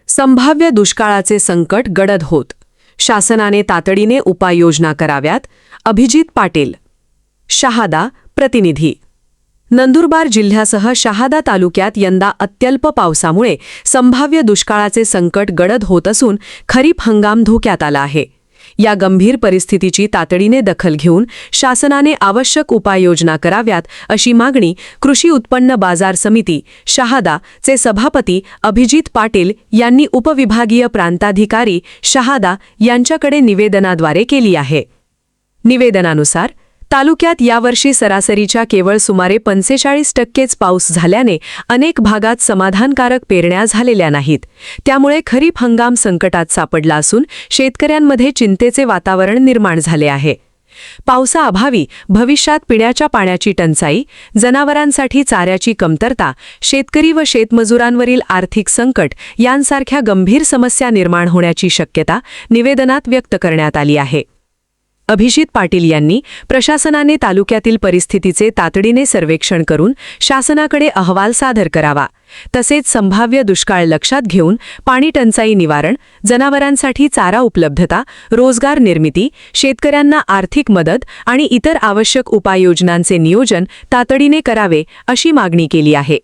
संभाव्य दुष्काळाचे संकट गडद होत, शासनाने तातडीने उपाययोजना कराव्यात. अभिजित पाटील, शहादा प्रतिनिधी. नंदुरबार जिल्ह्यासह शहादा तालुक्यात यंदा अत्यल्प पावसामुळे संभाव्य दुष्काळाचे संकट गडद होत असून खरीप हंगाम धोक्यात आला आहे. या गंभीर परिस्थितीची तातडीने दखल घेऊन शासनाने आवश्यक उपाययोजना कराव्यात अशी मागणी कृषी उत्पन्न बाजार समिती शहादा चे सभापती अभिजित पाटील यांनी उपविभागीय प्रांताधिकारी शहादा यांच्याकडे निवेदनाद्वारे केली आहे. निवेदनानुसार तालुक्यात यावर्षी सरासरीच्या केवळ सुमारे 45% पाऊस झाल्याने अनेक भागात समाधानकारक पेरण्या झालेल्या नाहीत. त्यामुळे खरीप हंगाम संकटात सापडला असून शेतकऱ्यांमध्ये चिंतेचे वातावरण निर्माण झाले आहे. पावसाअभावी भविष्यात पिण्याच्या पाण्याची टंचाई, जनावरांसाठी चाऱ्याची कमतरता, शेतकरी व शेतमजुरांवरील आर्थिक संकट यांसारख्या गंभीर समस्या निर्माण होण्याची शक्यता निवेदनात व्यक्त करण्यात आली आहे. अभिजित पाटील यांनी प्रशासनाने तालुक्यातील परिस्थितीचे तातडीने सर्वेक्षण करून शासनाकडे अहवाल सादर करावा. तसेच संभाव्य दुष्काळ लक्षात घेऊन पाणी टंचाई निवारण, जनावरांसाठी चारा उपलब्धता, रोजगार निर्मिती, शेतकऱ्यांना आर्थिक मदत आणि इतर आवश्यक उपाययोजनांचे नियोजन तातडीने करावे अशी मागणी केली आहे.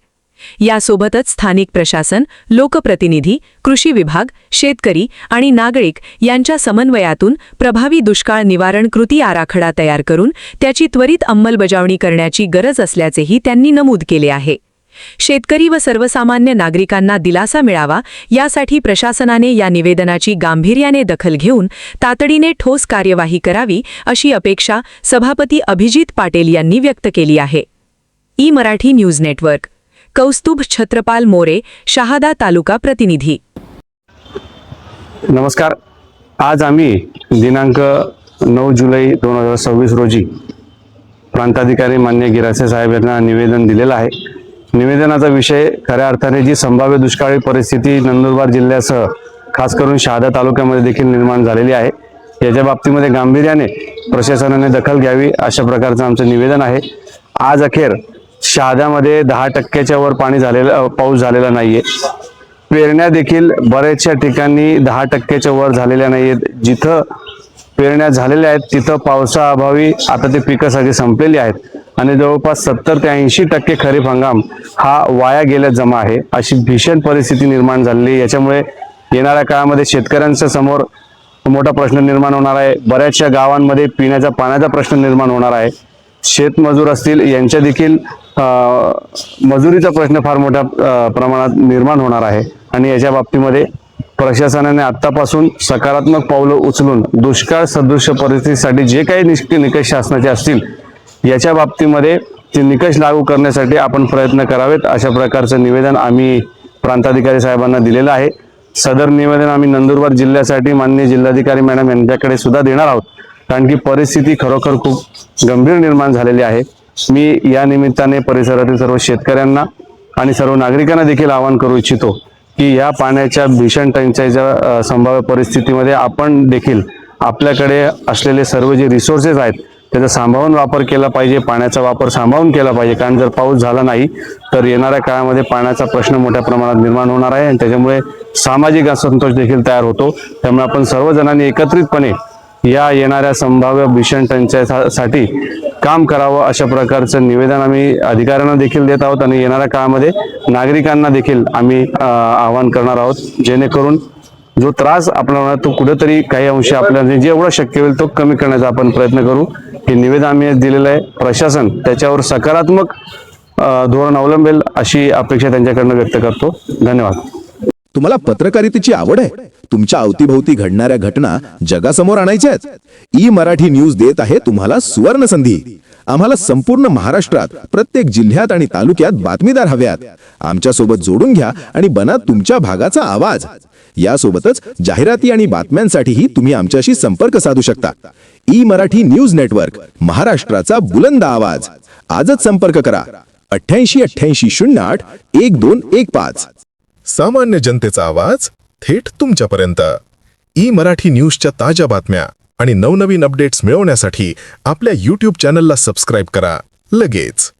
यासोबतच स्थानिक प्रशासन, लोकप्रतिनिधी, कृषी विभाग, शेतकरी आणि नागरिक यांच्या समन्वयातून प्रभावी दुष्काळ निवारण कृती आराखडा तयार करून त्याची त्वरित अंमलबजावणी करण्याची गरज असल्याचेही त्यांनी नमूद केले आहे. शेतकरी व सर्वसामान्य नागरिकांना दिलासा मिळावा यासाठी प्रशासनाने या निवेदनाची गांभीर्याने दखल घेऊन तातडीने ठोस कार्यवाही करावी अशी अपेक्षा सभापती अभिजित पाटील यांनी व्यक्त केली आहे. ई-मराठी न्यूज नेटवर्क. कौस्तुभ छत्रपाल मोरे, शहादा तालुका प्रतिनिधी. नमस्कार. आज आम्ही दिनांक 9 जुलै 2026 रोजी प्रांताधिकारी मान्य गिरासे साहेब यांना निवेदन दिलेलं आहे. निवेदनाचा विषय खऱ्या अर्थाने जी संभाव्य दुष्काळी परिस्थिती नंदुरबार जिल्ह्यासह खास करून शहादा तालुक्यामध्ये देखील निर्माण झालेली आहे, याच्या बाबतीमध्ये गांभीर्याने प्रशासनाने दखल घ्यावी अशा प्रकारचं आमचं निवेदन आहे. आज अखेर शहाद्यामध्ये 10% वर पाऊस झालेला नाहीये. पेरण्या देखील बऱ्याचशा ठिकाणी 10% वर झालेल्या नाहीयेत. जिथं पेरण्या झालेल्या आहेत तिथं पावसाअभावी आता ते पिकं सगळी संपलेली आहेत आणि जवळपास 70 ते 80% खरीप हंगाम हा वाया गेल्या जमा आहे. अशी भीषण परिस्थिती निर्माण झालेली. याच्यामुळे येणाऱ्या काळामध्ये शेतकऱ्यांच्या समोर मोठा प्रश्न निर्माण होणार आहे. बऱ्याचशा गावांमध्ये पिण्याच्या पाण्याचा प्रश्न निर्माण होणार आहे. शेतमजूर असतील यांच्या देखील मजुरीचा प्रश्न फार मोठ्या प्रमाणात निर्माण होणार आहे आणि याच्या बाबतीमध्ये प्रशासनाने आत्तापासून सकारात्मक पावलं उचलून दुष्काळ सदृश परिस्थितीसाठी जे काही निकष शासनाचे असतील याच्या बाबतीमध्ये ते निकष लागू करण्यासाठी आपण प्रयत्न करावेत अशा प्रकारचं निवेदन आम्ही प्रांताधिकारी साहेबांना दिलेलं आहे. सदर निवेदन आम्ही नंदुरबार जिल्ह्यासाठी माननीय जिल्हाधिकारी मॅडम यांच्याकडे सुद्धा देणार आहोत, कारण की परिस्थिती खरोखर खूप गंभीर निर्माण झालेली आहे. मी या निमित्ताने परिसरातील सर्व शेतकऱ्यांना आणि सर्व नागरिकांना देखील आवाहन करू इच्छितो की या पाण्याच्या भीषण टंचाईच्या संभाव्य परिस्थितीमध्ये आपण देखील आपल्याकडे असलेले सर्व जे रिसोर्सेस आहेत त्याचा सांभाळून वापर केला पाहिजे. पाण्याचा वापर सांभाळून केला पाहिजे, कारण जर पाऊस झाला नाही तर येणाऱ्या काळामध्ये पाण्याचा प्रश्न मोठ्या प्रमाणात निर्माण होणार आहे आणि त्याच्यामुळे सामाजिक असंतोष देखील तयार होतो. त्यामुळे आपण सर्वजणांनी एकत्रितपणे या येणाऱ्या संभाव्य भीषण टंचाईसाठी काम करावं अशा प्रकारचं निवेदन आम्ही अधिकाऱ्यांना देखील देत आहोत आणि येणाऱ्या काळामध्ये नागरिकांना देखील आम्ही आवाहन करणार आहोत, जेणेकरून जो त्रास आपल्याला तो कुठेतरी काही अंशी आपल्याला जेवढं शक्य होईल तो कमी करण्याचा आपण प्रयत्न करू. हे निवेदन आम्ही दिलेलं आहे. प्रशासन त्याच्यावर सकारात्मक धोरण अवलंबेल अशी अपेक्षा त्यांच्याकडनं व्यक्त करतो. धन्यवाद. तुम्हाला पत्रकारितेची आवड आहे? तुमच्या अवतीभोवती घडणाऱ्या घटना जगासमोर आणायच्याच? ई-मराठी न्यूज देत आहे तुम्हाला सुवर्ण संधी. आम्हाला संपूर्ण महाराष्ट्रात प्रत्येक जिल्ह्यात आणि तालुक्यात बातमीदार हव्यात. आमच्यासोबत जोडून घ्या आणि बना तुमच्या भागाचा आवाज. यासोबतच जाहिराती आणि बातम्यांसाठीही तुम्ही आमच्याशी संपर्क साधू शकता. ई-मराठी न्यूज नेटवर्क, महाराष्ट्राचा बुलंद आवाज. आजच संपर्क करा 88-88-08-1215. सामान्य जनतेचा आवाज थेट तुमच्यापर्यंत. ई मराठी न्यूजच्या ताज्या बातम्या आणि नवनवीन अपडेट्स मिळवण्यासाठी आपल्या YouTube चॅनलला सबस्क्राईब करा लगेच.